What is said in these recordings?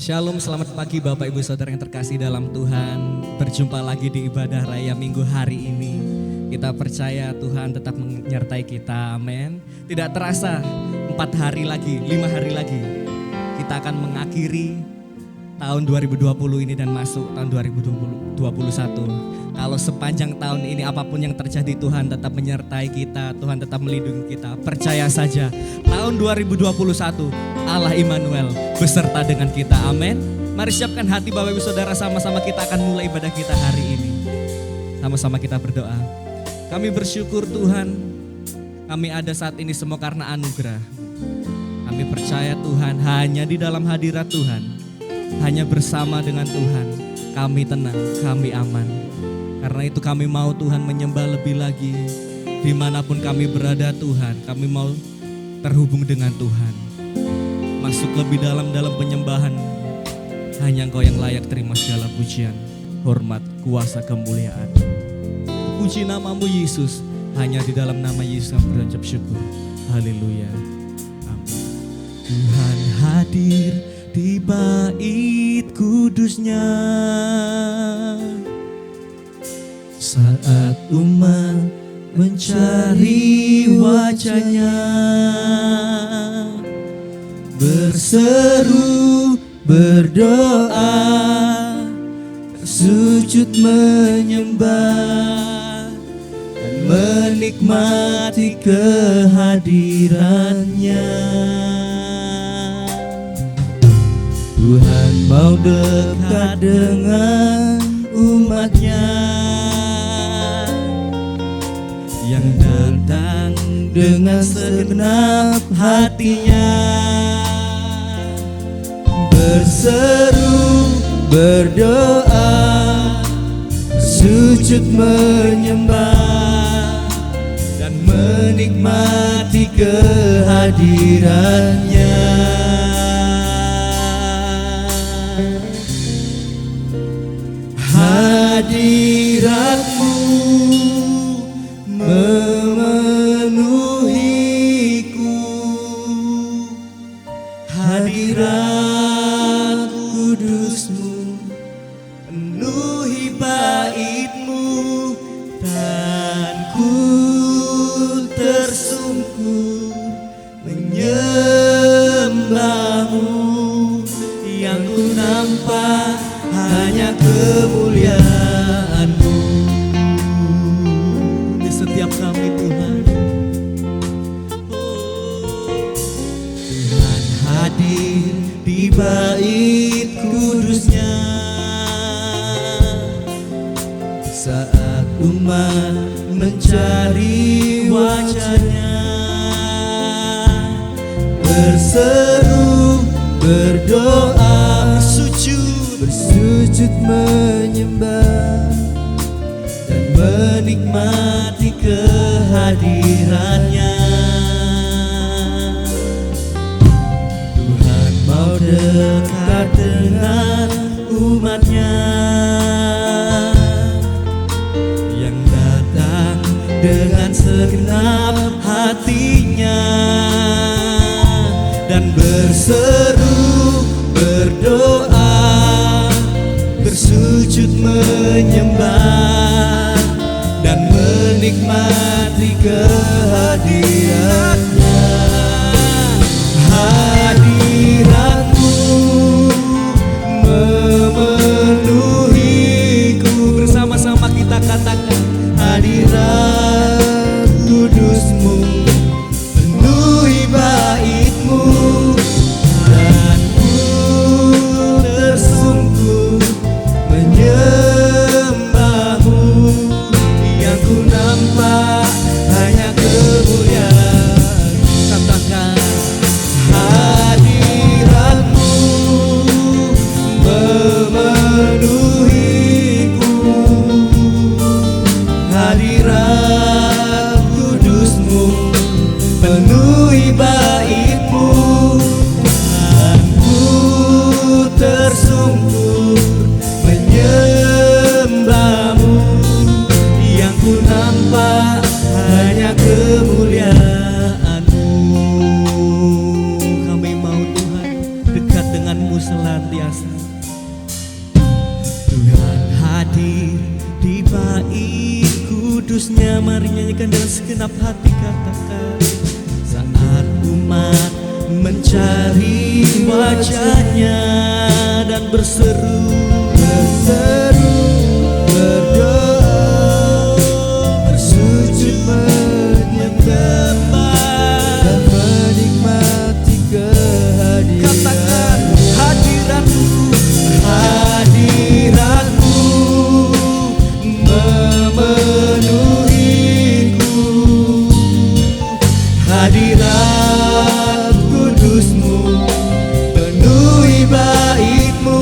Shalom, selamat pagi Bapak Ibu Saudara yang terkasih dalam Tuhan. Berjumpa lagi di ibadah raya minggu hari ini. Kita percaya Tuhan tetap menyertai kita, amin. Tidak terasa 4 hari lagi, 5 hari lagi kita akan mengakhiri tahun 2020 ini dan masuk tahun 2021. Kalau sepanjang tahun ini apapun yang terjadi, Tuhan tetap menyertai kita, Tuhan tetap melindungi kita. Percaya saja, tahun 2021 Allah Immanuel beserta dengan kita, amin. Mari siapkan hati Bapak Ibu Saudara, sama-sama kita akan mulai ibadah kita hari ini. Sama-sama kita berdoa. Kami bersyukur Tuhan, kami ada saat ini semua karena anugerah. Kami percaya Tuhan, hanya di dalam hadirat Tuhan, hanya bersama dengan Tuhan, kami tenang, kami aman. Karena itu kami mau Tuhan menyembah lebih lagi. Dimanapun kami berada Tuhan, kami mau terhubung dengan Tuhan. Masuk lebih dalam penyembahan. Hanya Engkau yang layak terima segala pujian, hormat, kuasa, kemuliaan. Puji namamu Yesus, hanya di dalam nama Yesus kami berucap syukur. Haleluya. Amin. Tuhan hadir di bait kudusnya. Saat umat mencari wajahnya, berseru, berdoa, sujud menyembah, dan menikmati kehadirannya. Tuhan mau dekat dengan umatnya yang datang dengan segenap hatinya, berseru, berdoa, sujud menyembah, dan menikmati kehadirannya. Hadiratmu memenuhiku, hadirat kudusmu penuhi baitmu, dan ku tersungkur menyembahmu. Yang ku nampak hanya kemuliaan-Mu. Di setiap kami Tuhan, Tuhan hadir di bait kudusnya. Saat umat mencari wajahnya, berseru, berdoa, bersujud menyembah, dan menikmati kehadirannya. Tuhan mau dekat dengan umatnya yang datang dengan segenap hatinya, dan berseru, berdoa, bersujud menyembah, dan menikmati kehadirannya. Hadiratmu memenuhiku. Bersama-sama kita katakan, hadirat kudusmu penuhi baitmu, dan ku tersungkur menyembahmu. Yang ku nampak hanya Tuhan hadir di bait kudusnya. Mari nyanyikan dengan segenap hati, katakan. Saat umat mencari wajahnya dan berseru, berdoa, bersujud menyembah dan menikmati kehadiran. Katakan, hadiratmu, hadiratmu memenuhiku. Hadirat kudusmu penuhi baitmu.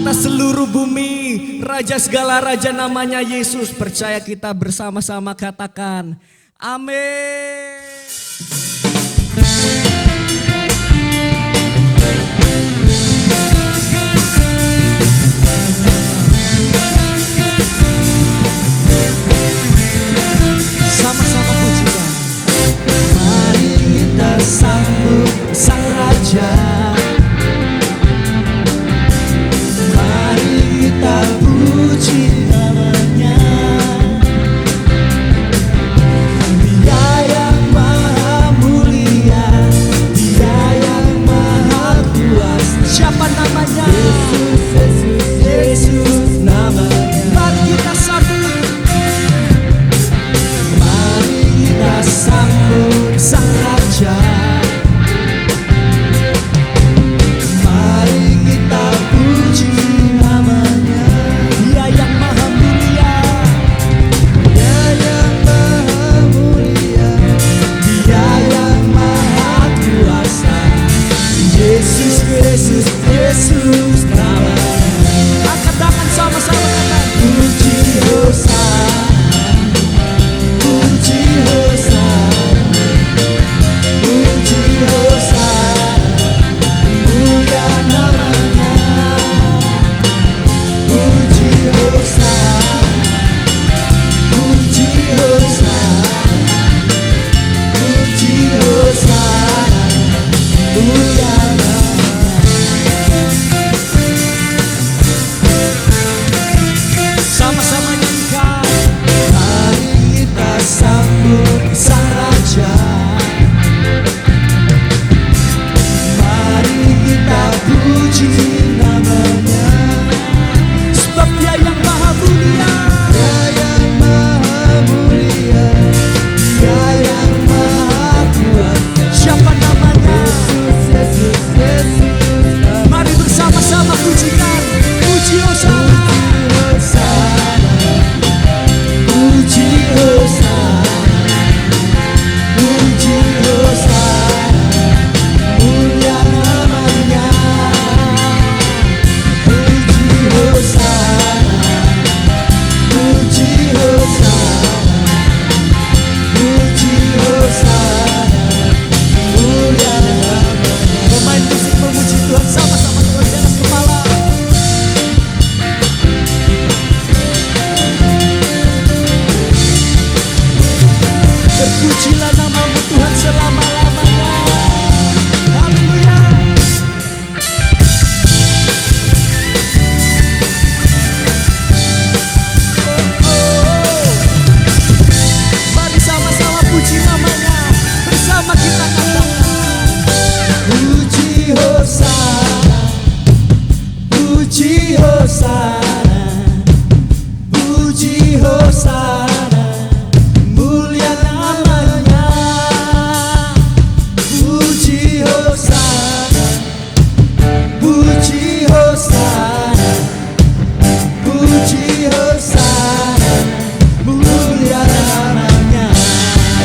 atas seluruh bumi, Raja segala raja namanya Yesus. Percaya kita bersama-sama katakan, amin. Sama-sama pujikan. Mari kita sambut Sang Raja. Mari kita puji namanya. Dia yang maha mulia, Dia yang maha kuasa. Siapa namanya? Yesus, Yesus, Yesus namanya. Mari kita sambut. Mari kita sambut Sang Raja. Mari kita puji namanya. Dia yang maha mulia, Dia yang maha mulia, Dia yang maha kuasa. Yesus, Yesus, Yesus namanya. Angkat tangan sama-sama kata puji Hosana, puji Hosana, puji Hosana, mulia namanya. Puji Hosana, puji Hosana, puji Hosana, mulia namanya. Sama-sama nyanyikan. Mari kita sambut Sang Raja. Mari kita puji namanya. Sebab Dia yang maha mulia, Dia yang maha mulia, Dia yang maha kuasa. Siapa namanya? Yesus, Yesus, Yesus. Mari bersama-sama pujikan. Puji Hosana, puji Hosana, puji Hosana, mulia namanya. Puji Hosana, puji Hosana, puji Hosana, mulia namanya. Pemain musik memuji Tuhan sama-sama Tuhan di atas kepala. Terpujilah namamu Tuhan selama-lamanya. Haleluya. Mari sama-sama puji namanya. Bersama kita katakan puji Hosana, puji Hosana, puji Hosana, mulia namanya. Puji Hosana, puji Hosana, puji Hosana, mulia namanya.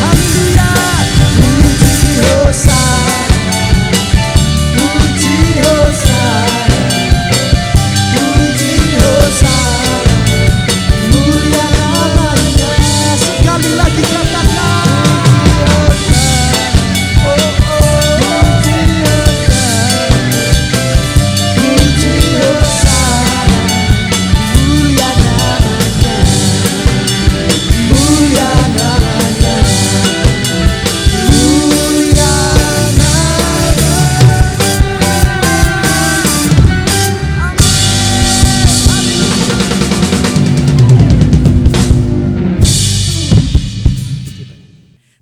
Haleluya. Puji Hosana, puji Hosana, puji Hosana, mulia namanya. Sekali lagi katakan. Oh, oh, puji Hosana, puji Hosana, mulia namanya. Mulia namanya. Mulia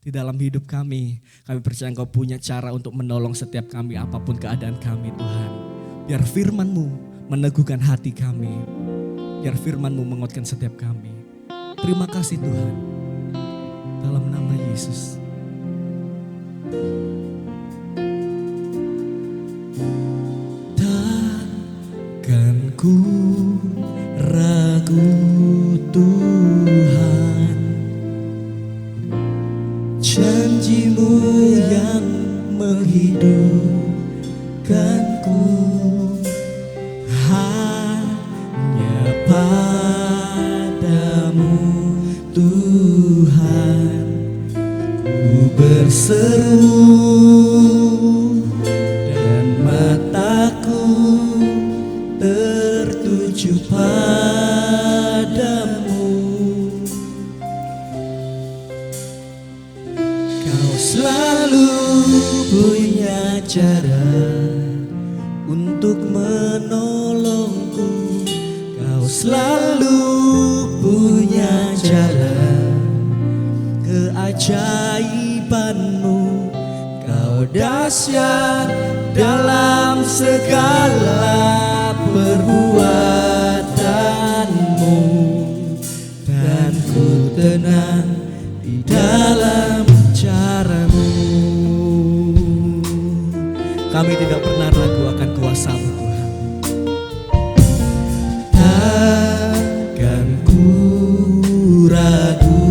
Di dalam hidup kami percaya Engkau punya cara untuk menolong setiap kami apapun keadaan kami Tuhan. Biar firman-Mu meneguhkan hati kami. Biar firman-Mu menguatkan setiap kami. Terima kasih Tuhan. Dalam nama Yesus. Takkan ku ragu Tuhan, janji-Mu yang menghidupkanku. berseru dan mataku tertuju padamu. Kau selalu punya cara untuk menolongku. Kau selalu punya cara, keajaibanmu. Kau dahsyat dalam segala perbuatanmu, dan ku tenang di dalam caramu. Kami tidak pernah ragu akan kuasa-Mu Tuhan. Takkan ku ragu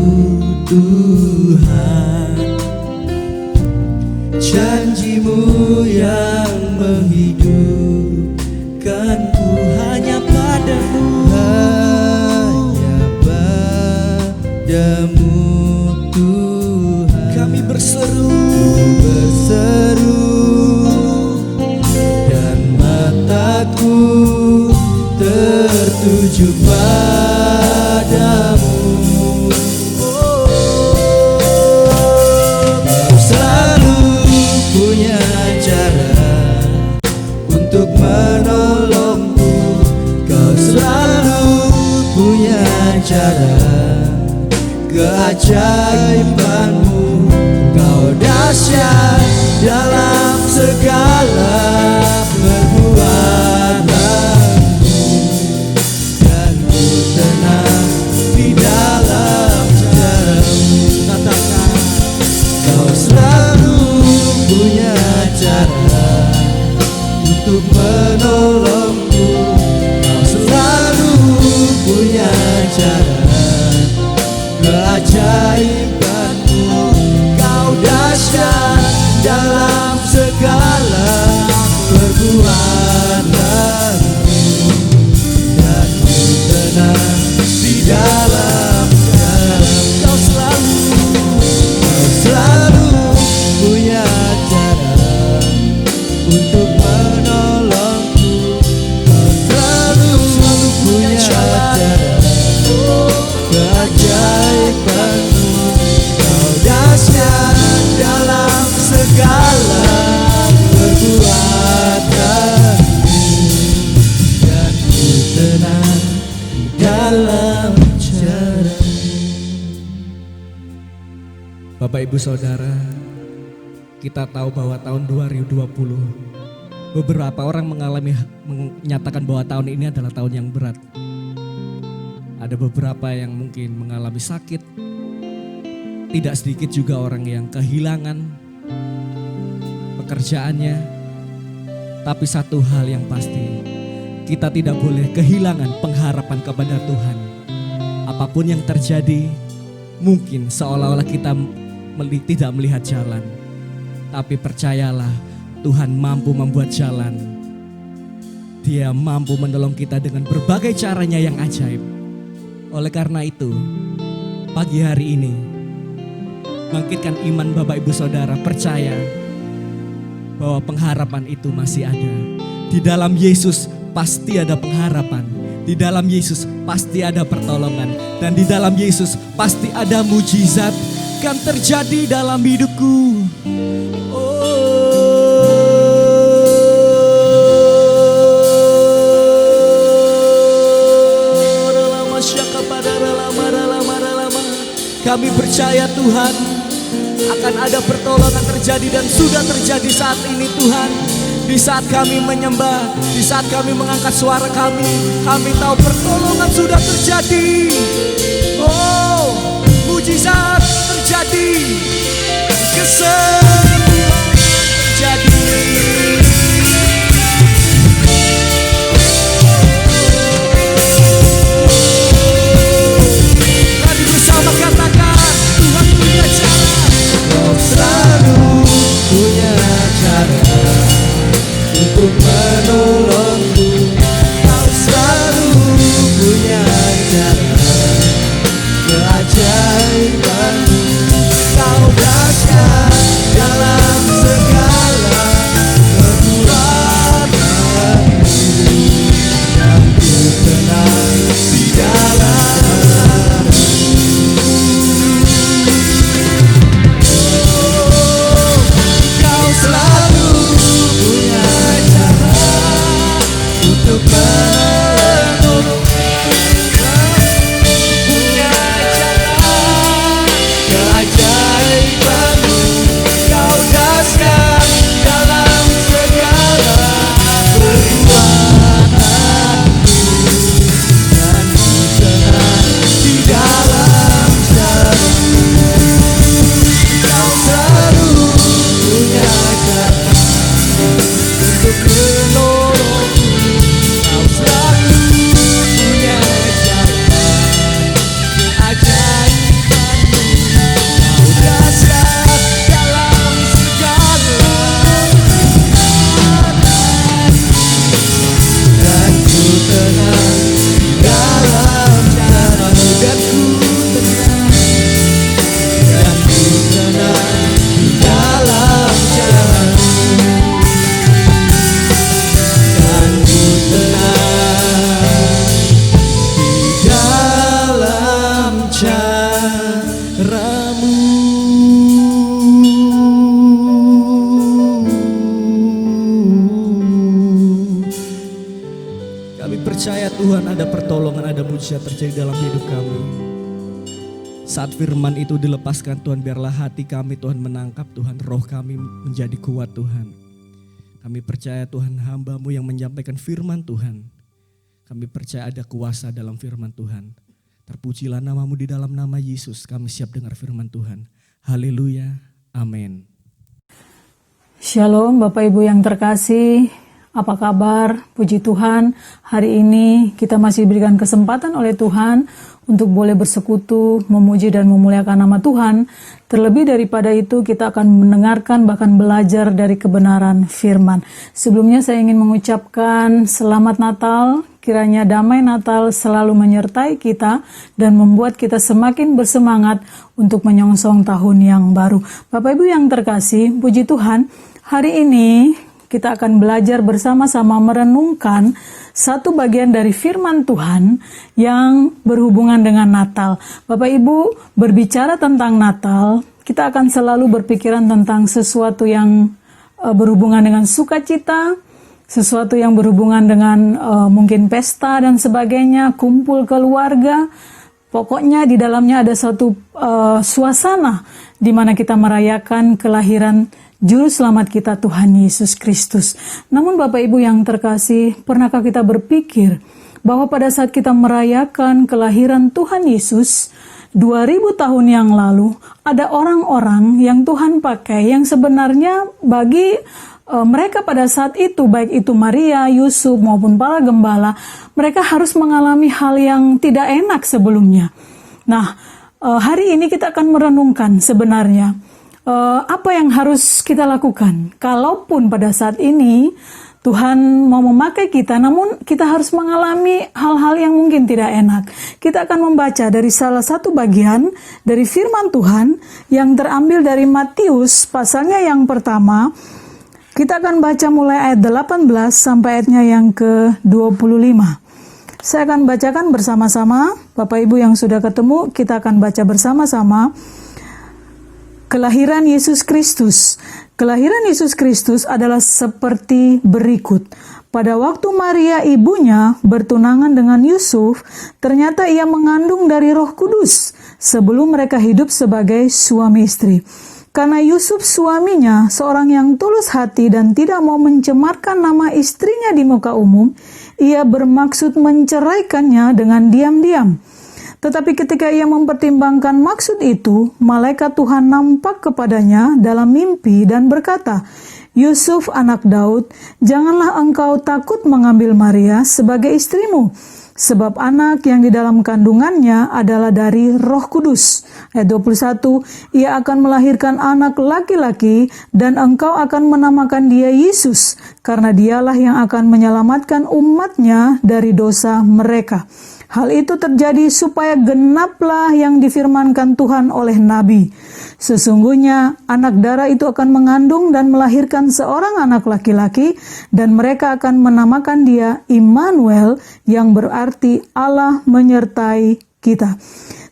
Tuhan, janji-Mu yang menghidupkanku hanya padamu, hanya padamu Tuhan. Kami berseru dan mataku tertuju padamu. Kau selalu punya cara untuk menolongku. Kau selalu punya cara, keajaibanmu. Kau dahsyat dalam segala perbuatanmu, dan ku tenang di dalam caramu. Katakan, kau selalu punya cara untuk menolongku. Kau selalu punya cara, keajaibanmu. Kau dahsyat dalam segala perbuatanmu, dan ku tenang di dalam caramu. Kau selalu punya cara untuk menolongku. Kau selalu punya cara, keajaibanmu. Kau dahsyat dalam segala perbuatanmu, dan ku tenang di dalam caramu. Bapak Ibu Saudara, kita tahu bahwa tahun 2020 beberapa orang menyatakan bahwa tahun ini adalah tahun yang berat. Ada beberapa yang mungkin mengalami sakit. Tidak sedikit juga orang yang kehilangan pekerjaannya. Tapi satu hal yang pasti, kita tidak boleh kehilangan pengharapan kepada Tuhan. Apapun yang terjadi, mungkin seolah-olah kita tidak melihat jalan. Tapi percayalah, Tuhan mampu membuat jalan. Dia mampu menolong kita dengan berbagai caranya yang ajaib. Oleh karena itu, pagi hari ini, bangkitkan iman Bapak Ibu Saudara, percaya bahwa pengharapan itu masih ada. Di dalam Yesus pasti ada pengharapan. Di dalam Yesus pasti ada pertolongan. Dan di dalam Yesus pasti ada mujizat kan terjadi dalam hidupku. Kami percaya Tuhan akan ada pertolongan terjadi dan sudah terjadi saat ini Tuhan. Di saat kami menyembah, di saat kami mengangkat suara kami tahu pertolongan sudah terjadi. Oh, mujizat terjadi, kesembuhan terjadi. Tadi bersama katakan, Tuhan punya cara. Kau selalu punya cara untuk menolongku. Kau selalu punya cara, keajaibanmu. Kau dahsyat untuk menolong. Punya jalan keajaiban-Mu, Kau daskan dalam segala perbuatanku, dan ku tenang di dalam jalan-Mu. Kau selalu punya jalan untuk menolongku. Kau selalu punya jalan keajaiban-Mu, Kau dasar dalam segala perbuatanku, dan ku tenang dalam jalan-Mu, dan ku tenang, dan ku tenang dalam jalan-Mu, dan ku tenang di dalam cara-Mu. Kami percaya Tuhan ada pertolongan, ada mujizat terjadi dalam hidup kami. Saat firman itu dilepaskan Tuhan, biarlah hati kami Tuhan menangkap Tuhan, roh kami menjadi kuat Tuhan. Kami percaya Tuhan, hamba-Mu yang menyampaikan firman Tuhan. Kami percaya ada kuasa dalam firman Tuhan. Terpujilah nama-Mu, di dalam nama Yesus kami siap dengar firman Tuhan. Haleluya, amin. Shalom Bapak Ibu yang terkasih, apa kabar? Puji Tuhan, hari ini kita masih diberikan kesempatan oleh Tuhan untuk boleh bersekutu, memuji dan memuliakan nama Tuhan. Terlebih daripada itu, kita akan mendengarkan bahkan belajar dari kebenaran firman. Sebelumnya saya ingin mengucapkan selamat Natal. Kiranya damai Natal selalu menyertai kita dan membuat kita semakin bersemangat untuk menyongsong tahun yang baru. Bapak Ibu yang terkasih, puji Tuhan, hari ini kita akan belajar bersama-sama merenungkan satu bagian dari firman Tuhan yang berhubungan dengan Natal. Bapak Ibu, berbicara tentang Natal, kita akan selalu berpikiran tentang sesuatu yang berhubungan dengan sukacita, sesuatu yang berhubungan dengan mungkin pesta dan sebagainya, kumpul keluarga. Pokoknya di dalamnya ada satu suasana di mana kita merayakan kelahiran Juru Selamat kita Tuhan Yesus Kristus. Namun Bapak Ibu yang terkasih, pernahkah kita berpikir bahwa pada saat kita merayakan kelahiran Tuhan Yesus 2000 tahun yang lalu, ada orang-orang yang Tuhan pakai yang sebenarnya bagi mereka pada saat itu, baik itu Maria, Yusuf maupun para gembala, mereka harus mengalami hal yang tidak enak sebelumnya. Nah, hari ini kita akan merenungkan sebenarnya apa yang harus kita lakukan. Kalaupun pada saat ini Tuhan mau memakai kita, namun kita harus mengalami hal-hal yang mungkin tidak enak. Kita akan membaca dari salah satu bagian dari firman Tuhan yang terambil dari Matius pasalnya yang pertama. Kita akan baca mulai ayat 18 sampai ayatnya yang ke-25. Saya akan bacakan bersama-sama. Bapak Ibu yang sudah ketemu, kita akan baca bersama-sama. Kelahiran Yesus Kristus. Kelahiran Yesus Kristus adalah seperti berikut. Pada waktu Maria ibunya bertunangan dengan Yusuf, ternyata ia mengandung dari Roh Kudus sebelum mereka hidup sebagai suami istri. Karena Yusuf suaminya seorang yang tulus hati dan tidak mau mencemarkan nama istrinya di muka umum, ia bermaksud menceraikannya dengan diam-diam. Tetapi ketika ia mempertimbangkan maksud itu, malaikat Tuhan nampak kepadanya dalam mimpi dan berkata, Yusuf anak Daud, janganlah engkau takut mengambil Maria sebagai istrimu, sebab anak yang di dalam kandungannya adalah dari Roh Kudus. Ayat 21, ia akan melahirkan anak laki-laki dan engkau akan menamakan dia Yesus, karena dialah yang akan menyelamatkan umatnya dari dosa mereka. Hal itu terjadi supaya genaplah yang difirmankan Tuhan oleh Nabi. Sesungguhnya anak darah itu akan mengandung dan melahirkan seorang anak laki-laki, dan mereka akan menamakan dia Immanuel, yang berarti Allah menyertai kita.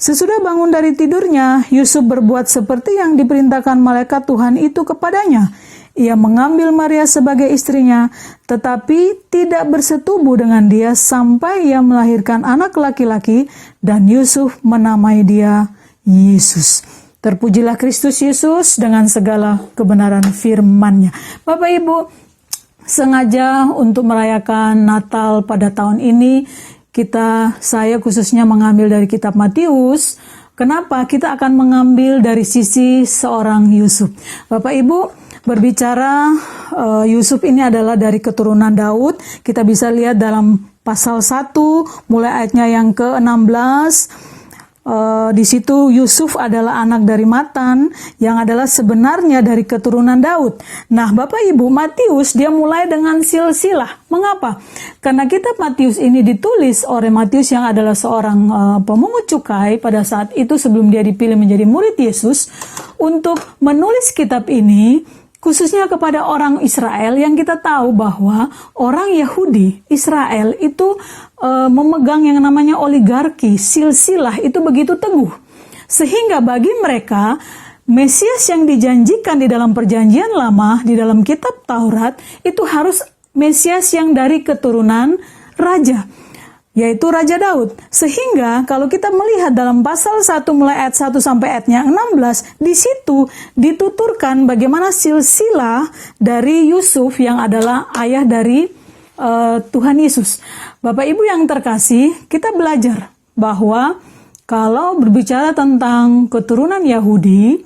Sesudah bangun dari tidurnya, Yusuf berbuat seperti yang diperintahkan malaikat Tuhan itu kepadanya. ia mengambil Maria sebagai istrinya, tetapi tidak bersetubuh dengan dia sampai ia melahirkan anak laki-laki, dan Yusuf menamai dia Yesus. Terpujilah Kristus Yesus dengan segala kebenaran firman-Nya. Bapak Ibu, sengaja untuk merayakan Natal pada tahun ini, saya khususnya mengambil dari kitab Matius. Kenapa? Kita akan mengambil dari sisi seorang Yusuf. Bapak Ibu, berbicara Yusuf ini adalah dari keturunan Daud. Kita bisa lihat dalam pasal 1 mulai ayatnya yang ke-16. Di situ Yusuf adalah anak dari Matan yang adalah sebenarnya dari keturunan Daud. Nah, Bapak Ibu, Matius dia mulai dengan silsilah. Mengapa? Karena kitab Matius ini ditulis oleh Matius yang adalah seorang pemungut cukai pada saat itu sebelum dia dipilih menjadi murid Yesus untuk menulis kitab ini khususnya kepada orang Israel, yang kita tahu bahwa orang Yahudi Israel itu memegang yang namanya oligarki, silsilah itu begitu teguh. Sehingga bagi mereka, Mesias yang dijanjikan di dalam perjanjian lama, di dalam kitab Taurat, itu harus Mesias yang dari keturunan raja, yaitu Raja Daud. Sehingga kalau kita melihat dalam pasal 1 mulai ayat 1 sampai ayatnya 16, di situ dituturkan bagaimana silsilah dari Yusuf yang adalah ayah dari Tuhan Yesus. Bapak Ibu yang terkasih, kita belajar bahwa kalau berbicara tentang keturunan Yahudi,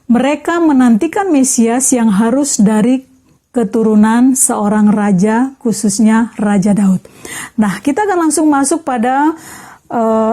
mereka menantikan Mesias yang harus dari keturunan seorang raja, khususnya Raja Daud. Nah, kita akan langsung masuk pada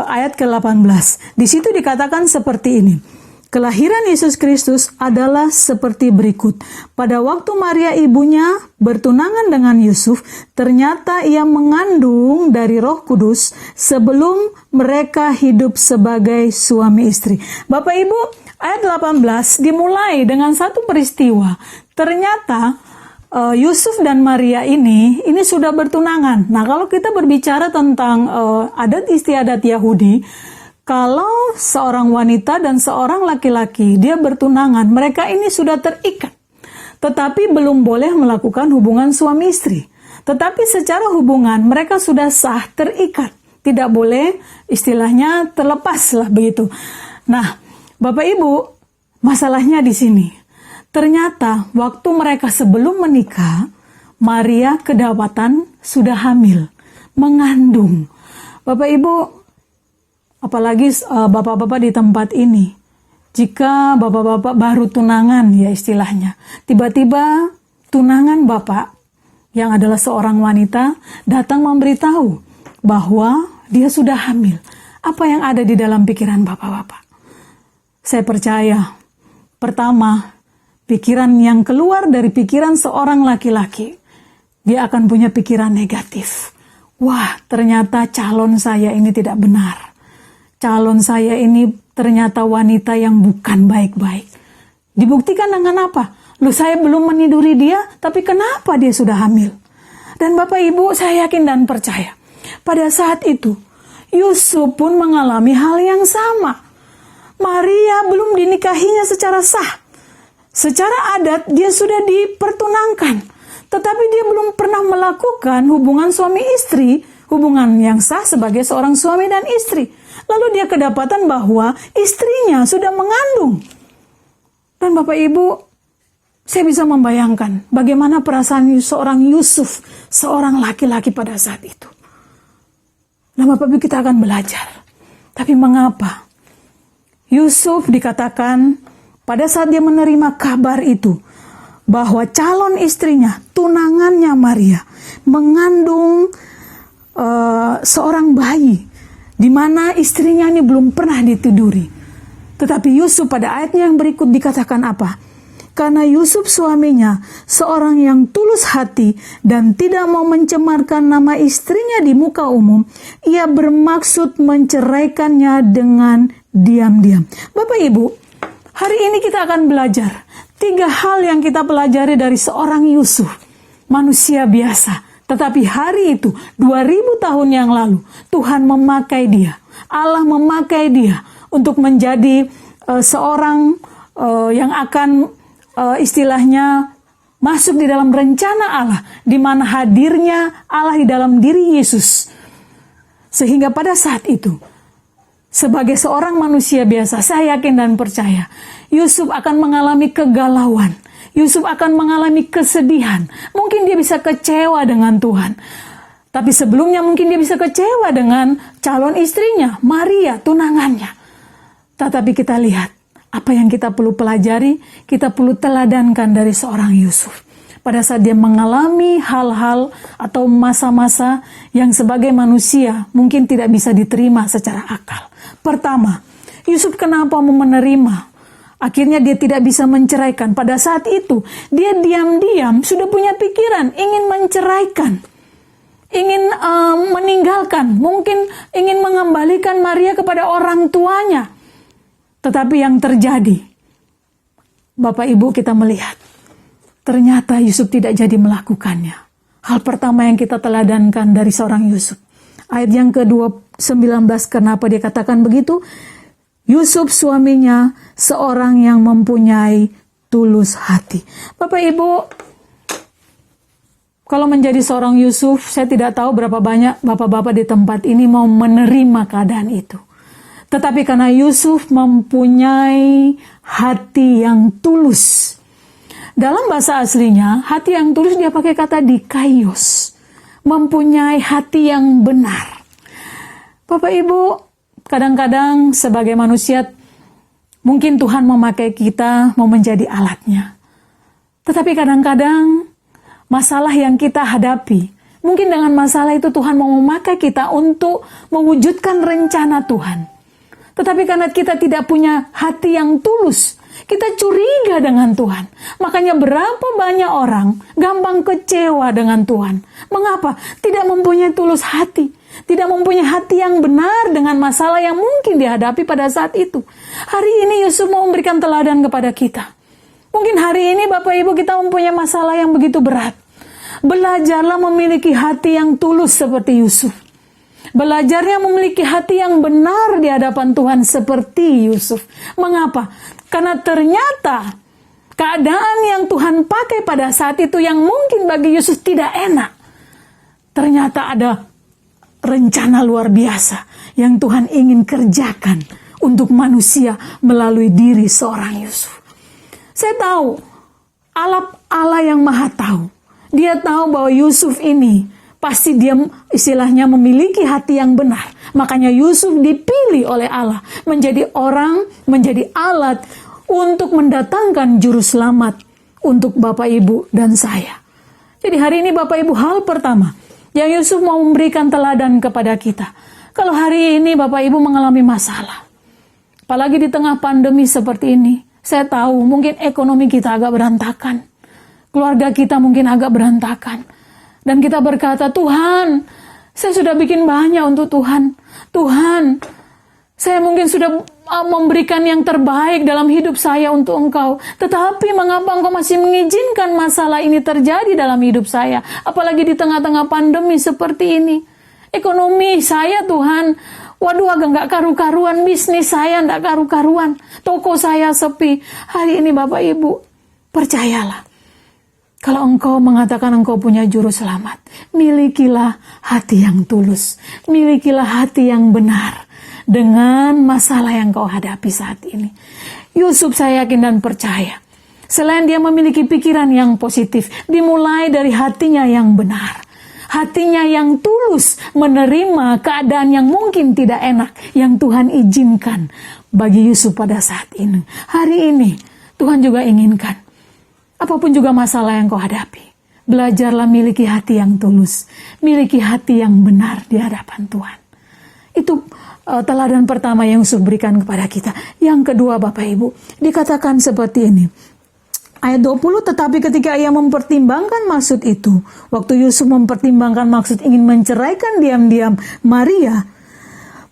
ayat ke-18. Di situ dikatakan seperti ini. Kelahiran Yesus Kristus adalah seperti berikut. Pada waktu Maria ibunya bertunangan dengan Yusuf, ternyata ia mengandung dari Roh Kudus sebelum mereka hidup sebagai suami istri. Bapak Ibu, ayat 18 dimulai dengan satu peristiwa. Ternyata Yusuf dan Maria ini sudah bertunangan. Nah, kalau kita berbicara tentang adat istiadat Yahudi, kalau seorang wanita dan seorang laki-laki dia bertunangan, mereka ini sudah terikat. Tetapi belum boleh melakukan hubungan suami istri. Tetapi secara hubungan mereka sudah sah, terikat. Tidak boleh istilahnya terlepas lah begitu. Nah, Bapak Ibu, masalahnya di sini. Ternyata waktu mereka sebelum menikah, Maria kedapatan sudah hamil, mengandung. Bapak Ibu, apalagi bapak-bapak di tempat ini, jika bapak-bapak baru tunangan ya istilahnya, tiba-tiba tunangan bapak yang adalah seorang wanita datang memberitahu bahwa dia sudah hamil. Apa yang ada di dalam pikiran bapak-bapak? Saya percaya, pertama, pikiran yang keluar dari pikiran seorang laki-laki, dia akan punya pikiran negatif. Wah, ternyata calon saya ini tidak benar. Calon saya ini ternyata wanita yang bukan baik-baik. Dibuktikan dengan apa? Loh, saya belum meniduri dia, tapi kenapa dia sudah hamil? Dan Bapak Ibu, saya yakin dan percaya, pada saat itu, Yusuf pun mengalami hal yang sama. Maria belum dinikahinya secara sah. Secara adat, dia sudah dipertunangkan. Tetapi dia belum pernah melakukan hubungan suami istri, hubungan yang sah sebagai seorang suami dan istri. Lalu dia kedapatan bahwa istrinya sudah mengandung. Dan Bapak Ibu, saya bisa membayangkan bagaimana perasaan seorang Yusuf, seorang laki-laki pada saat itu. Nah, Bapak Ibu, kita akan belajar. Tapi mengapa Yusuf dikatakan pada saat dia menerima kabar itu, bahwa calon istrinya, tunangannya Maria, mengandung seorang bayi, di mana istrinya ini belum pernah ditiduri. Tetapi Yusuf pada ayatnya yang berikut dikatakan apa? Karena Yusuf suaminya seorang yang tulus hati dan tidak mau mencemarkan nama istrinya di muka umum, ia bermaksud menceraikannya dengan diam-diam. Bapak Ibu, hari ini kita akan belajar 3 hal yang kita pelajari dari seorang Yusuf, manusia biasa. Tetapi hari itu, 2000 tahun yang lalu, Tuhan memakai dia. Allah memakai dia untuk menjadi seorang yang akan istilahnya masuk di dalam rencana Allah, di mana hadirnya Allah di dalam diri Yesus. Sehingga pada saat itu, sebagai seorang manusia biasa, saya yakin dan percaya, Yusuf akan mengalami kegalauan. Yusuf akan mengalami kesedihan. Mungkin dia bisa kecewa dengan Tuhan. Tapi sebelumnya mungkin dia bisa kecewa dengan calon istrinya, Maria, tunangannya. Tetapi kita lihat, apa yang kita perlu pelajari, kita perlu teladankan dari seorang Yusuf. Pada saat dia mengalami hal-hal atau masa-masa yang sebagai manusia mungkin tidak bisa diterima secara akal. Pertama, Yusuf kenapa mau menerima? Akhirnya dia tidak bisa menceraikan. Pada saat itu, dia diam-diam sudah punya pikiran ingin menceraikan. Ingin meninggalkan, mungkin ingin mengembalikan Maria kepada orang tuanya. Tetapi yang terjadi, Bapak Ibu kita melihat, ternyata Yusuf tidak jadi melakukannya. Hal pertama yang kita teladankan dari seorang Yusuf. Ayat yang ke-19, kenapa dia katakan begitu? Yusuf suaminya seorang yang mempunyai tulus hati. Bapak Ibu, kalau menjadi seorang Yusuf, saya tidak tahu berapa banyak bapak-bapak di tempat ini mau menerima keadaan itu. Tetapi karena Yusuf mempunyai hati yang tulus. Dalam bahasa aslinya, hati yang tulus dia pakai kata dikaios. Mempunyai hati yang benar. Bapak Ibu, kadang-kadang sebagai manusia, mungkin Tuhan memakai kita mau menjadi alatnya. Tetapi kadang-kadang masalah yang kita hadapi, mungkin dengan masalah itu Tuhan mau memakai kita untuk mewujudkan rencana Tuhan. Tetapi karena kita tidak punya hati yang tulus, kita curiga dengan Tuhan. Makanya berapa banyak orang gampang kecewa dengan Tuhan. Mengapa? Tidak mempunyai tulus hati. Tidak mempunyai hati yang benar dengan masalah yang mungkin dihadapi pada saat itu. Hari ini Yusuf mau memberikan teladan kepada kita. Mungkin hari ini Bapak Ibu kita mempunyai masalah yang begitu berat. Belajarlah memiliki hati yang tulus seperti Yusuf. Belajarnya memiliki hati yang benar di hadapan Tuhan seperti Yusuf. Mengapa? Karena ternyata keadaan yang Tuhan pakai pada saat itu yang mungkin bagi Yusuf tidak enak. Ternyata ada rencana luar biasa yang Tuhan ingin kerjakan untuk manusia melalui diri seorang Yusuf. Saya tahu Allah yang Maha Tahu. Dia tahu bahwa Yusuf ini pasti dia istilahnya memiliki hati yang benar. Makanya Yusuf dipilih oleh Allah menjadi orang, menjadi alat untuk mendatangkan juru selamat untuk Bapak Ibu dan saya. Jadi hari ini Bapak Ibu, hal pertama yang Yusuf mau memberikan teladan kepada kita. Kalau hari ini Bapak Ibu mengalami masalah, apalagi di tengah pandemi seperti ini, saya tahu mungkin ekonomi kita agak berantakan, keluarga kita mungkin agak berantakan. Dan kita berkata, Tuhan, saya sudah bikin banyak untuk Tuhan. Tuhan, saya mungkin sudah memberikan yang terbaik dalam hidup saya untuk Engkau. Tetapi mengapa Engkau masih mengizinkan masalah ini terjadi dalam hidup saya? Apalagi di tengah-tengah pandemi seperti ini. Ekonomi saya Tuhan, waduh agak gak karu-karuan. Bisnis saya gak karu-karuan. Toko saya sepi. Hari ini Bapak Ibu, percayalah. Kalau engkau mengatakan engkau punya juru selamat, milikilah hati yang tulus, milikilah hati yang benar dengan masalah yang kau hadapi saat ini. Yusuf saya yakin dan percaya, selain dia memiliki pikiran yang positif, dimulai dari hatinya yang benar. Hatinya yang tulus menerima keadaan yang mungkin tidak enak yang Tuhan izinkan bagi Yusuf pada saat ini. Hari ini Tuhan juga inginkan, apapun juga masalah yang kau hadapi, belajarlah miliki hati yang tulus, miliki hati yang benar di hadapan Tuhan. Itu teladan pertama yang Yusuf berikan kepada kita. Yang kedua Bapak Ibu, dikatakan seperti ini. Ayat 20, tetapi ketika ia mempertimbangkan maksud itu, waktu Yusuf mempertimbangkan maksud ingin menceraikan diam-diam Maria,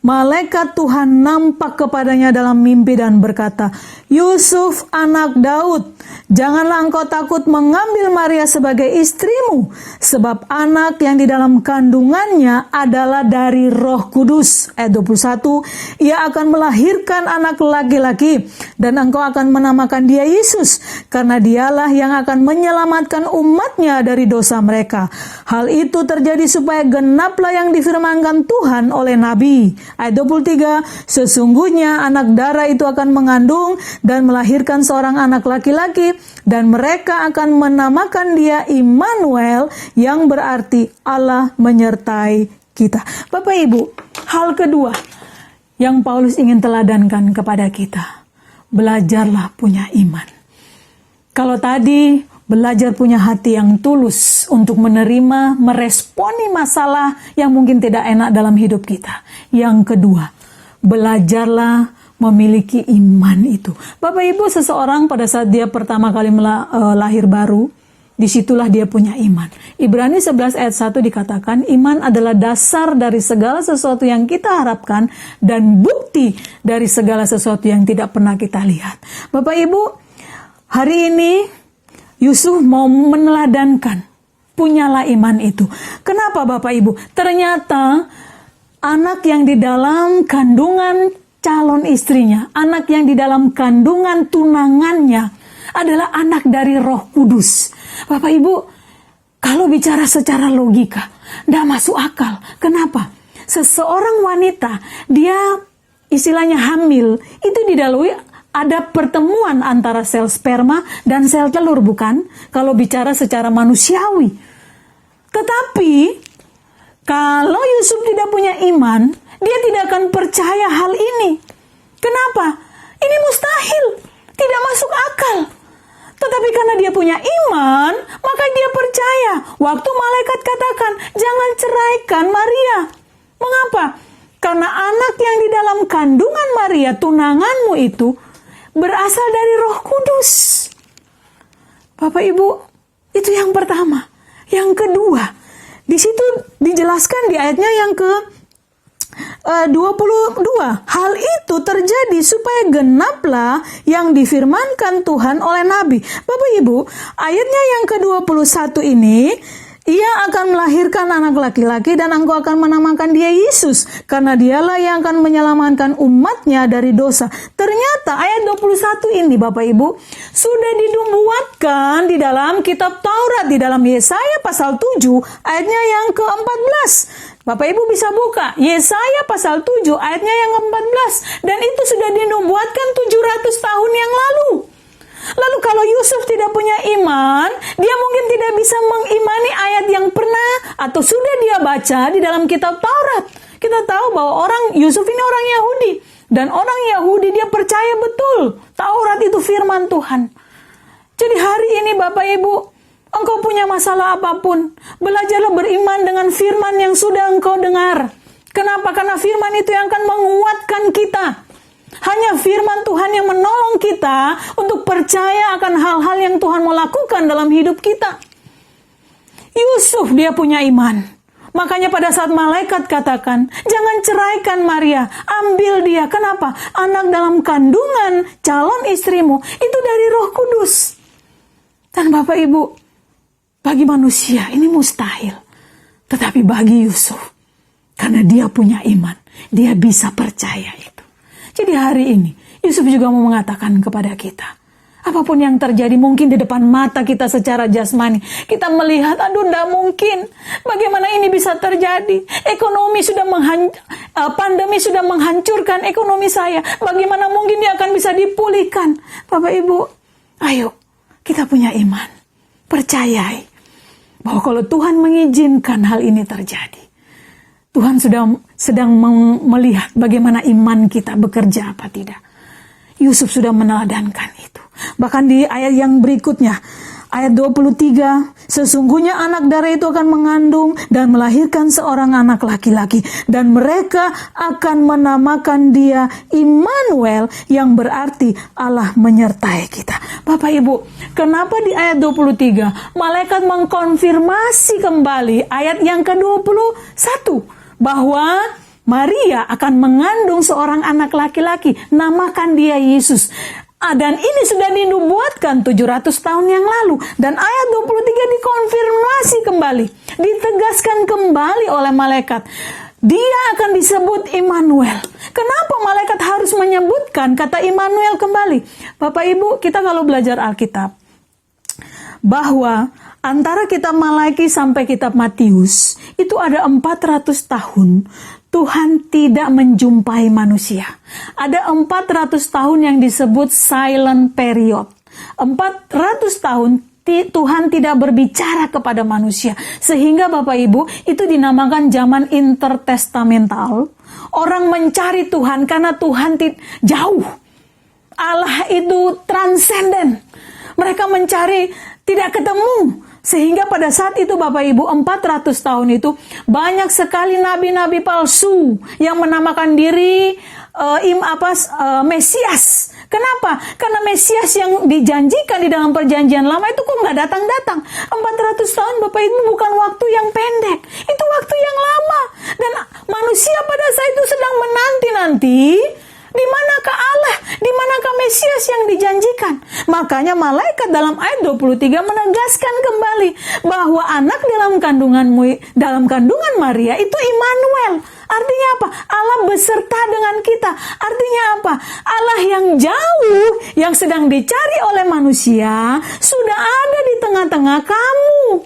malaikat Tuhan nampak kepadanya dalam mimpi dan berkata, "Yusuf anak Daud, janganlah engkau takut mengambil Maria sebagai istrimu, sebab anak yang di dalam kandungannya adalah dari Roh Kudus." Ayat 21, "Ia akan melahirkan anak laki-laki, dan engkau akan menamakan dia Yesus, karena dialah yang akan menyelamatkan umatnya dari dosa mereka. Hal itu terjadi supaya genaplah yang difirmankan Tuhan oleh Nabi." Ayat 23, "Sesungguhnya anak darah itu akan mengandung dan melahirkan seorang anak laki-laki, dan mereka akan menamakan dia Immanuel, yang berarti Allah menyertai kita." Bapak Ibu, hal kedua yang Paulus ingin teladankan kepada kita, belajarlah punya iman. Kalau tadi belajar punya hati yang tulus untuk menerima, meresponi masalah yang mungkin tidak enak dalam hidup kita. Yang kedua, belajarlah memiliki iman itu. Bapak Ibu, seseorang pada saat dia pertama kali lahir baru, disitulah dia punya iman. Ibrani 11 ayat 1 dikatakan, iman adalah dasar dari segala sesuatu yang kita harapkan dan bukti dari segala sesuatu yang tidak pernah kita lihat. Bapak Ibu, hari ini Yusuf mau meneladankan, punyalah iman itu. Kenapa Bapak Ibu? Ternyata anak yang di dalam kandungan calon istrinya, anak yang di dalam kandungan tunangannya adalah anak dari Roh Kudus. Bapak Ibu, kalau bicara secara logika, tidak masuk akal. Kenapa? Seseorang wanita, dia istilahnya hamil, itu didahului ada pertemuan antara sel sperma dan sel telur, bukan? Kalau bicara secara manusiawi. Tetapi, kalau Yusuf tidak punya iman, dia tidak akan percaya hal ini. Kenapa? Ini mustahil, tidak masuk akal. Tetapi karena dia punya iman, maka dia percaya. Waktu malaikat katakan, "Jangan ceraikan Maria." Mengapa? Karena anak yang di dalam kandungan Maria, tunanganmu itu, berasal dari Roh Kudus. Bapak Ibu, itu yang pertama. Yang kedua, di situ dijelaskan di ayatnya yang ke-22. Hal itu terjadi supaya genaplah yang difirmankan Tuhan oleh Nabi. Bapak Ibu, ayatnya yang ke-21 ini, "Ia akan melahirkan anak laki-laki dan engkau akan menamakan dia Yesus, karena dialah yang akan menyelamatkan umatnya dari dosa." Ternyata ayat 21 ini Bapak Ibu sudah dinubuatkan di dalam kitab Taurat, di dalam Yesaya pasal 7 ayatnya yang ke-14. Bapak Ibu bisa buka Yesaya pasal 7 ayatnya yang ke-14, dan itu sudah dinubuatkan 700 tahun yang lalu. Lalu kalau Yusuf tidak punya iman, dia mungkin tidak bisa mengimani ayat yang pernah atau sudah dia baca di dalam kitab Taurat. Kita tahu bahwa Yusuf ini orang Yahudi. Dan orang Yahudi dia percaya betul Taurat itu firman Tuhan. Jadi hari ini Bapak Ibu, engkau punya masalah apapun, belajarlah beriman dengan firman yang sudah engkau dengar. Kenapa? Karena firman itu yang akan menguatkan kita. Hanya firman Tuhan yang menolong kita untuk percaya akan hal-hal yang Tuhan mau lakukan dalam hidup kita. Yusuf dia punya iman. Makanya pada saat malaikat katakan, "Jangan ceraikan Maria, ambil dia." Kenapa? Anak dalam kandungan calon istrimu itu dari Roh Kudus. Dan Bapak Ibu, bagi manusia ini mustahil. Tetapi bagi Yusuf, karena dia punya iman, dia bisa percaya itu. Jadi hari ini, Yusuf juga mau mengatakan kepada kita, apapun yang terjadi mungkin di depan mata kita secara jasmani, kita melihat, aduh tidak mungkin, bagaimana ini bisa terjadi? Ekonomi sudah pandemi sudah menghancurkan ekonomi saya, bagaimana mungkin dia akan bisa dipulihkan? Bapak Ibu, ayo kita punya iman, percayai bahwa kalau Tuhan mengizinkan hal ini terjadi, Tuhan sedang melihat bagaimana iman kita bekerja apa tidak. Yusuf sudah meneladankan itu. Bahkan di ayat yang berikutnya, ayat 23, "Sesungguhnya anak darah itu akan mengandung dan melahirkan seorang anak laki-laki, dan mereka akan menamakan dia Immanuel, yang berarti Allah menyertai kita." Bapak Ibu, kenapa di ayat 23 malaikat mengkonfirmasi kembali ayat yang ke-21 bahwa Maria akan mengandung seorang anak laki-laki, namakan dia Yesus. Dan ini sudah dinubuatkan 700 tahun yang lalu. Dan ayat 23 dikonfirmasi kembali, ditegaskan kembali oleh malaikat. Dia akan disebut Immanuel. Kenapa malaikat harus menyebutkan kata Immanuel kembali? Bapak Ibu, kita kalau belajar Alkitab, bahwa antara kitab Malaki sampai kitab Matius, itu ada 400 tahun Tuhan tidak menjumpai manusia. Ada 400 tahun yang disebut silent period. 400 tahun Tuhan tidak berbicara kepada manusia. Sehingga Bapak Ibu, itu dinamakan zaman intertestamental. Orang mencari Tuhan karena Tuhan jauh. Allah itu transenden. Mereka mencari, tidak ketemu. Sehingga pada saat itu Bapak Ibu, 400 tahun itu banyak sekali nabi-nabi palsu yang menamakan diri Mesias. Kenapa? Karena Mesias yang dijanjikan di dalam perjanjian lama itu kok nggak datang-datang. 400 tahun Bapak Ibu bukan waktu yang pendek. Itu waktu yang lama. Dan manusia pada saat itu sedang menanti-nanti, di manakah Allah? Di manakah Mesias yang dijanjikan? Makanya malaikat dalam ayat 23 menegaskan kembali bahwa anak dalam kandungan Maria itu Immanuel. Artinya apa? Allah beserta dengan kita. Artinya apa? Allah yang jauh, yang sedang dicari oleh manusia, sudah ada di tengah-tengah kamu.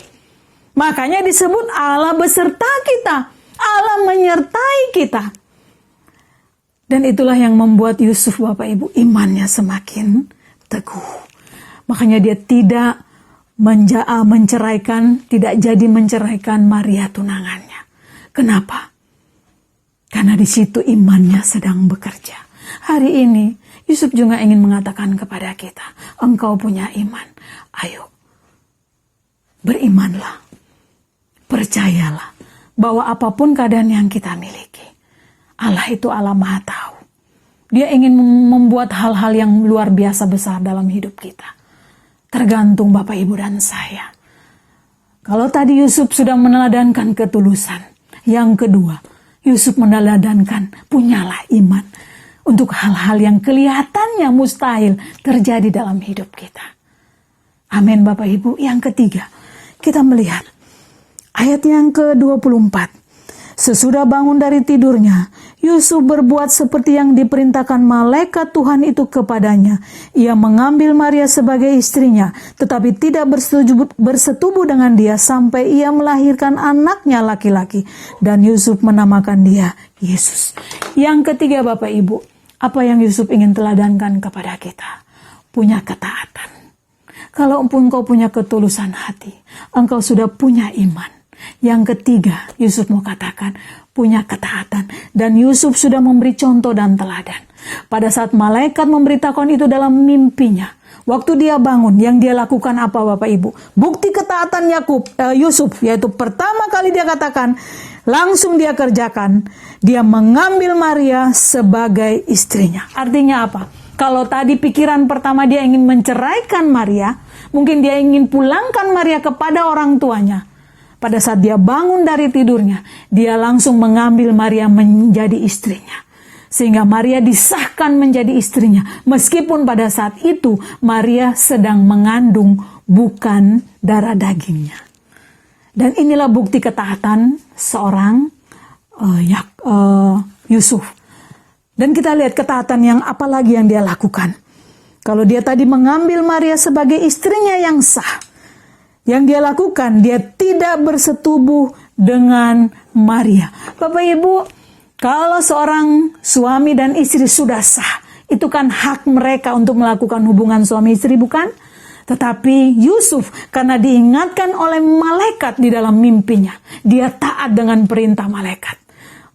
Makanya disebut Allah beserta kita. Allah menyertai kita. Dan itulah yang membuat Yusuf, Bapak Ibu, imannya semakin teguh. Makanya dia tidak tidak jadi menceraikan Maria tunangannya. Kenapa? Karena di situ imannya sedang bekerja. Hari ini Yusuf juga ingin mengatakan kepada kita, engkau punya iman. Ayo, berimanlah. Percayalah bahwa apapun keadaan yang kita miliki, Allah itu Allah Maha Tahu. Dia ingin membuat hal-hal yang luar biasa besar dalam hidup kita. Tergantung Bapak Ibu dan saya. Kalau tadi Yusuf sudah meneladankan ketulusan. Yang kedua, Yusuf meneladankan punyalah iman. Untuk hal-hal yang kelihatannya mustahil terjadi dalam hidup kita. Amin Bapak Ibu. Yang ketiga, kita melihat ayat yang ke-24. Sesudah bangun dari tidurnya, Yusuf berbuat seperti yang diperintahkan malaikat Tuhan itu kepadanya. Ia mengambil Maria sebagai istrinya, tetapi tidak bersetubuh dengan dia sampai ia melahirkan anaknya laki-laki. Dan Yusuf menamakan dia Yesus. Yang ketiga Bapak Ibu, apa yang Yusuf ingin teladankan kepada kita? Punya ketaatan. Kalau engkau punya ketulusan hati, engkau sudah punya iman. Yang ketiga, Yusuf mau katakan punya ketaatan. Dan Yusuf sudah memberi contoh dan teladan. Pada saat malaikat memberitakan itu dalam mimpinya, waktu dia bangun, yang dia lakukan apa Bapak Ibu? Bukti ketaatan Yusuf, yaitu pertama kali dia katakan, langsung dia kerjakan. Dia mengambil Maria sebagai istrinya. Artinya apa? Kalau tadi pikiran pertama dia ingin menceraikan Maria, mungkin dia ingin pulangkan Maria kepada orang tuanya. Pada saat dia bangun dari tidurnya, dia langsung mengambil Maria menjadi istrinya. Sehingga Maria disahkan menjadi istrinya. Meskipun pada saat itu Maria sedang mengandung bukan darah dagingnya. Dan inilah bukti ketaatan seorang Yusuf. Dan kita lihat ketaatan yang apalagi yang dia lakukan. Kalau dia tadi mengambil Maria sebagai istrinya yang sah, yang dia lakukan, dia tidak bersetubuh dengan Maria. Bapak Ibu, kalau seorang suami dan istri sudah sah, itu kan hak mereka untuk melakukan hubungan suami istri, bukan? Tetapi Yusuf, karena diingatkan oleh malaikat di dalam mimpinya, dia taat dengan perintah malaikat.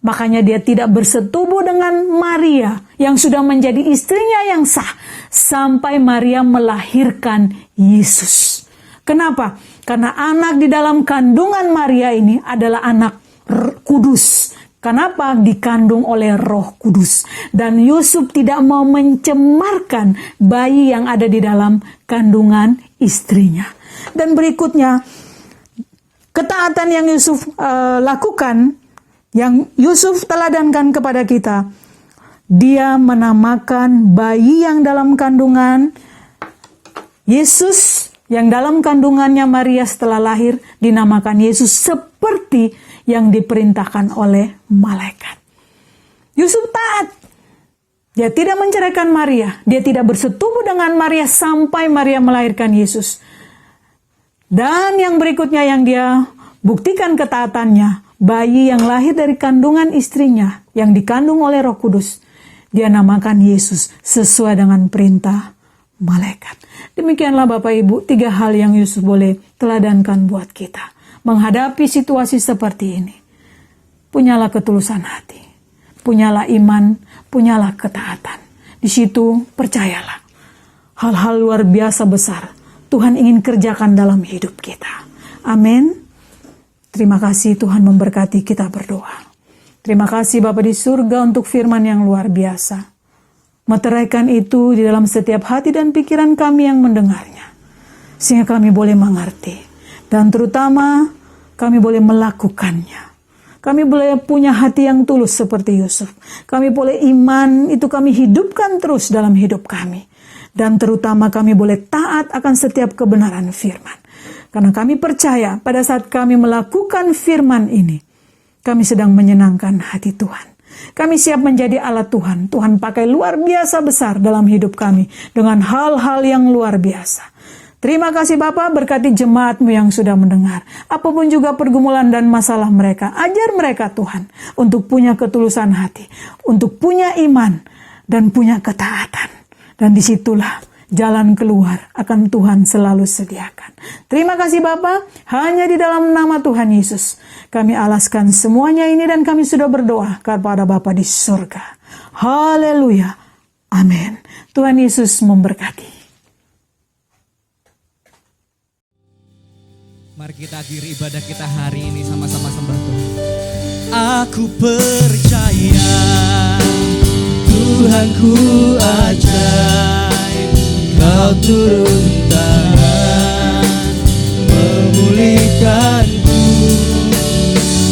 Makanya dia tidak bersetubuh dengan Maria yang sudah menjadi istrinya yang sah sampai Maria melahirkan Yesus. Kenapa? Karena anak di dalam kandungan Maria ini adalah anak kudus. Kenapa? Dikandung oleh Roh Kudus. Dan Yusuf tidak mau mencemarkan bayi yang ada di dalam kandungan istrinya. Dan berikutnya, ketaatan yang Yusuf lakukan, yang Yusuf teladankan kepada kita. Dia menamakan bayi yang dalam kandungan Yesus, yang dalam kandungannya Maria setelah lahir, dinamakan Yesus seperti yang diperintahkan oleh malaikat. Yusuf taat. Dia tidak menceraikan Maria. Dia tidak bersetubuh dengan Maria sampai Maria melahirkan Yesus. Dan yang berikutnya yang dia buktikan ketaatannya, bayi yang lahir dari kandungan istrinya, yang dikandung oleh Roh Kudus, dia namakan Yesus sesuai dengan perintah malaikat. Demikianlah Bapak Ibu, 3 hal yang Yusuf boleh teladankan buat kita. Menghadapi situasi seperti ini. Punyalah ketulusan hati. Punyalah iman, punyalah ketaatan. Di situ percayalah. Hal-hal luar biasa besar Tuhan ingin kerjakan dalam hidup kita. Amin. Terima kasih Tuhan memberkati, kita berdoa. Terima kasih Bapa di surga untuk firman yang luar biasa. Meteraikan itu di dalam setiap hati dan pikiran kami yang mendengarnya. Sehingga kami boleh mengerti. Dan terutama kami boleh melakukannya. Kami boleh punya hati yang tulus seperti Yusuf. Kami boleh iman itu kami hidupkan terus dalam hidup kami. Dan terutama kami boleh taat akan setiap kebenaran firman. Karena kami percaya pada saat kami melakukan firman ini, kami sedang menyenangkan hati Tuhan. Kami siap menjadi alat Tuhan. Tuhan pakai luar biasa besar dalam hidup kami dengan hal-hal yang luar biasa. Terima kasih Bapa, berkati jemaat-Mu yang sudah mendengar. Apapun juga pergumulan dan masalah mereka, ajar mereka Tuhan untuk punya ketulusan hati, untuk punya iman dan punya ketaatan. Dan disitulah jalan keluar akan Tuhan selalu sediakan. Terima kasih Bapa, hanya di dalam nama Tuhan Yesus kami alaskan semuanya ini dan kami sudah berdoa kepada Bapa di surga. Haleluya. Amin. Tuhan Yesus memberkati. Mari kita akhiri ibadah kita hari ini sama-sama sembah Tuhan. Aku percaya Tuhanku ajaib, Kau turun tangan memulihkanku.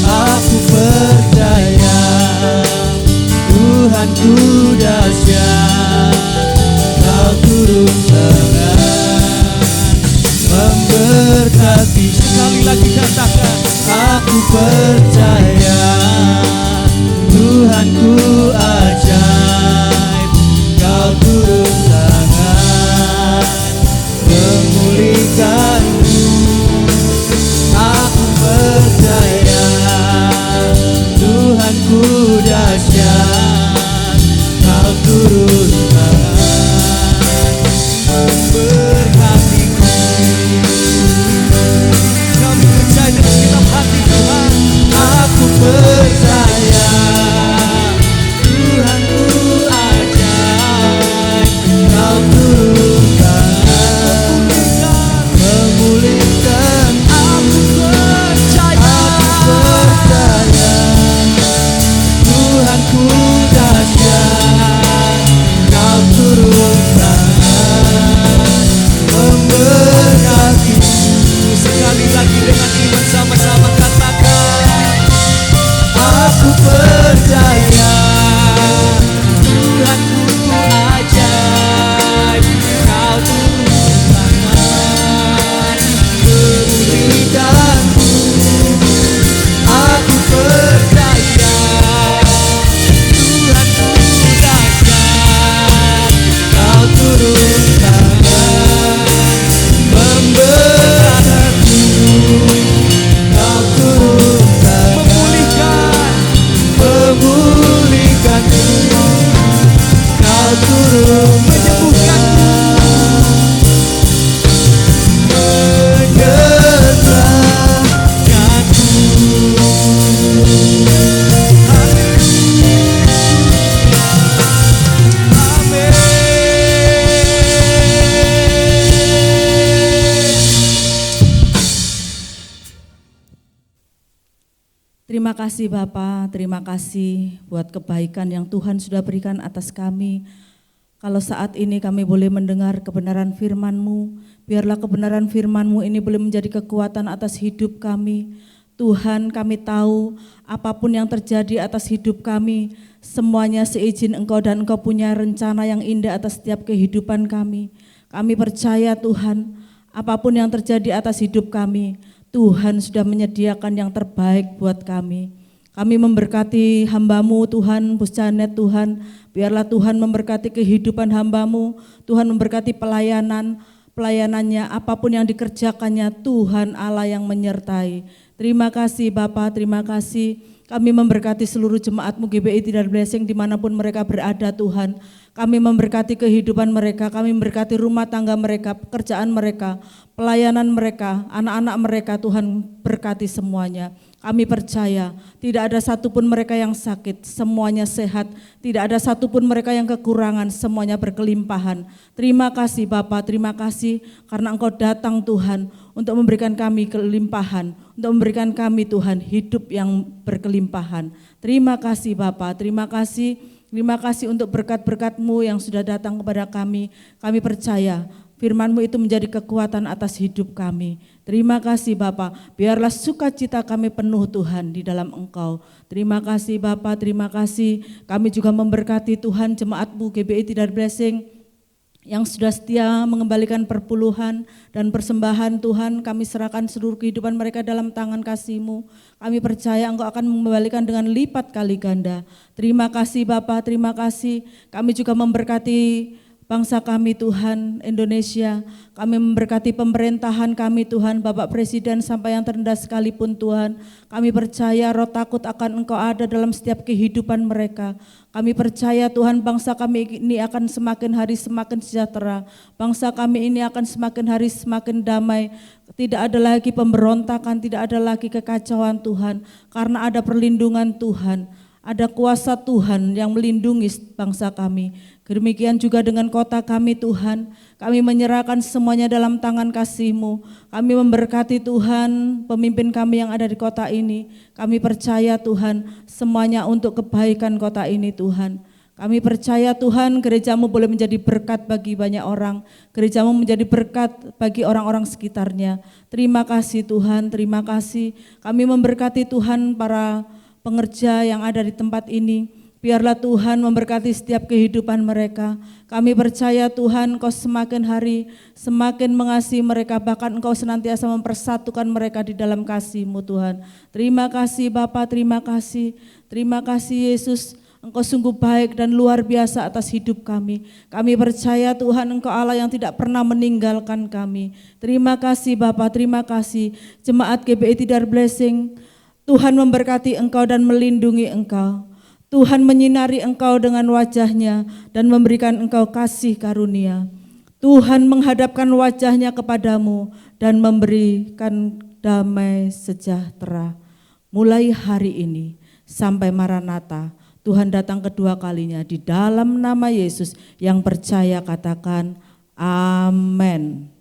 Aku percaya Tuhanku dahsyat, Kau turun tangan memberkati. Sekali lagi katakan, aku percaya Tuhanku ajaib, Kau turun tangan memulihkanku. Aku percaya Tuhanku dahsyat, Kau turun tangan memberkatiku. Kami percaya dengan segenap hati Tuhan. Aku percaya Tuhanku ajaib, Kau turun tangan memulihkan. Aku percaya Tuhanku dahsyat, Kau turun tangan memberkati. Sekali lagi dengan iman sama-sama katakan, aku percaya Tuhanku ajaib, Kau turun tangan memulihkanku. Aku percaya Tuhanku dahsyat, Kau turun tangan memberkati. Kau turun tangan memulihkanku. Kau turun menyembuhkanku, menyerahkanku. Terima kasih Bapa, terima kasih buat kebaikan yang Tuhan sudah berikan atas kami. Kalau saat ini kami boleh mendengar kebenaran firman-Mu, biarlah kebenaran firman-Mu ini boleh menjadi kekuatan atas hidup kami. Tuhan, kami tahu apapun yang terjadi atas hidup kami, semuanya seizin Engkau dan Engkau punya rencana yang indah atas setiap kehidupan kami. Kami percaya Tuhan, apapun yang terjadi atas hidup kami, Tuhan sudah menyediakan yang terbaik buat kami. Kami memberkati hamba-Mu Tuhan, Bus Janet Tuhan, biarlah Tuhan memberkati kehidupan hamba-Mu, Tuhan memberkati pelayanannya, apapun yang dikerjakannya, Tuhan Allah yang menyertai. Terima kasih Bapa, terima kasih. Kami memberkati seluruh jemaat-Mu GBI Tidar Blessing dimanapun mereka berada Tuhan. Kami memberkati kehidupan mereka, kami memberkati rumah tangga mereka, pekerjaan mereka, pelayanan mereka, anak-anak mereka, Tuhan berkati semuanya. Kami percaya tidak ada satupun mereka yang sakit, semuanya sehat. Tidak ada satupun mereka yang kekurangan, semuanya berkelimpahan. Terima kasih Bapa, terima kasih karena Engkau datang Tuhan untuk memberikan kami kelimpahan, untuk memberikan kami Tuhan hidup yang berkelimpahan. Terima kasih Bapa, terima kasih untuk berkat-berkat-Mu yang sudah datang kepada kami. Kami percaya firman-Mu itu menjadi kekuatan atas hidup kami. Terima kasih Bapa, biarlah sukacita kami penuh Tuhan di dalam Engkau. Terima kasih Bapa, terima kasih. Kami juga memberkati Tuhan jemaat-Mu GBI Tidar Blessing yang sudah setia mengembalikan perpuluhan dan persembahan Tuhan. Kami serahkan seluruh kehidupan mereka dalam tangan kasih-Mu. Kami percaya Engkau akan mengembalikan dengan lipat kali ganda. Terima kasih Bapa, terima kasih. Kami juga memberkati bangsa kami Tuhan, Indonesia. Kami memberkati pemerintahan kami Tuhan, Bapak Presiden sampai yang terendah sekalipun Tuhan. Kami percaya roh takut akan Engkau ada dalam setiap kehidupan mereka. Kami percaya Tuhan bangsa kami ini akan semakin hari semakin sejahtera. Bangsa kami ini akan semakin hari semakin damai. Tidak ada lagi pemberontakan, tidak ada lagi kekacauan Tuhan. Karena ada perlindungan Tuhan. Ada kuasa Tuhan yang melindungi bangsa kami. Demikian juga dengan kota kami Tuhan. Kami menyerahkan semuanya dalam tangan kasih-Mu. Kami memberkati Tuhan pemimpin kami yang ada di kota ini. Kami percaya Tuhan semuanya untuk kebaikan kota ini Tuhan. Kami percaya Tuhan gereja-Mu boleh menjadi berkat bagi banyak orang. Gereja-Mu menjadi berkat bagi orang-orang sekitarnya. Terima kasih Tuhan, terima kasih. Kami memberkati Tuhan para pengerja yang ada di tempat ini, biarlah Tuhan memberkati setiap kehidupan mereka. Kami percaya Tuhan Engkau semakin hari semakin mengasihi mereka, bahkan Engkau senantiasa mempersatukan mereka di dalam kasih-Mu Tuhan. Terima kasih Bapa, terima kasih Yesus. Engkau sungguh baik dan luar biasa atas hidup kami. Kami percaya Tuhan Engkau Allah yang tidak pernah meninggalkan kami. Terima kasih Bapa, terima kasih. Jemaat GBI Tidar Blessing, Tuhan memberkati engkau dan melindungi engkau. Tuhan menyinari engkau dengan wajah-Nya dan memberikan engkau kasih karunia. Tuhan menghadapkan wajah-Nya kepadamu dan memberikan damai sejahtera. Mulai hari ini sampai Maranatha, Tuhan datang kedua kalinya. Di dalam nama Yesus yang percaya katakan amin.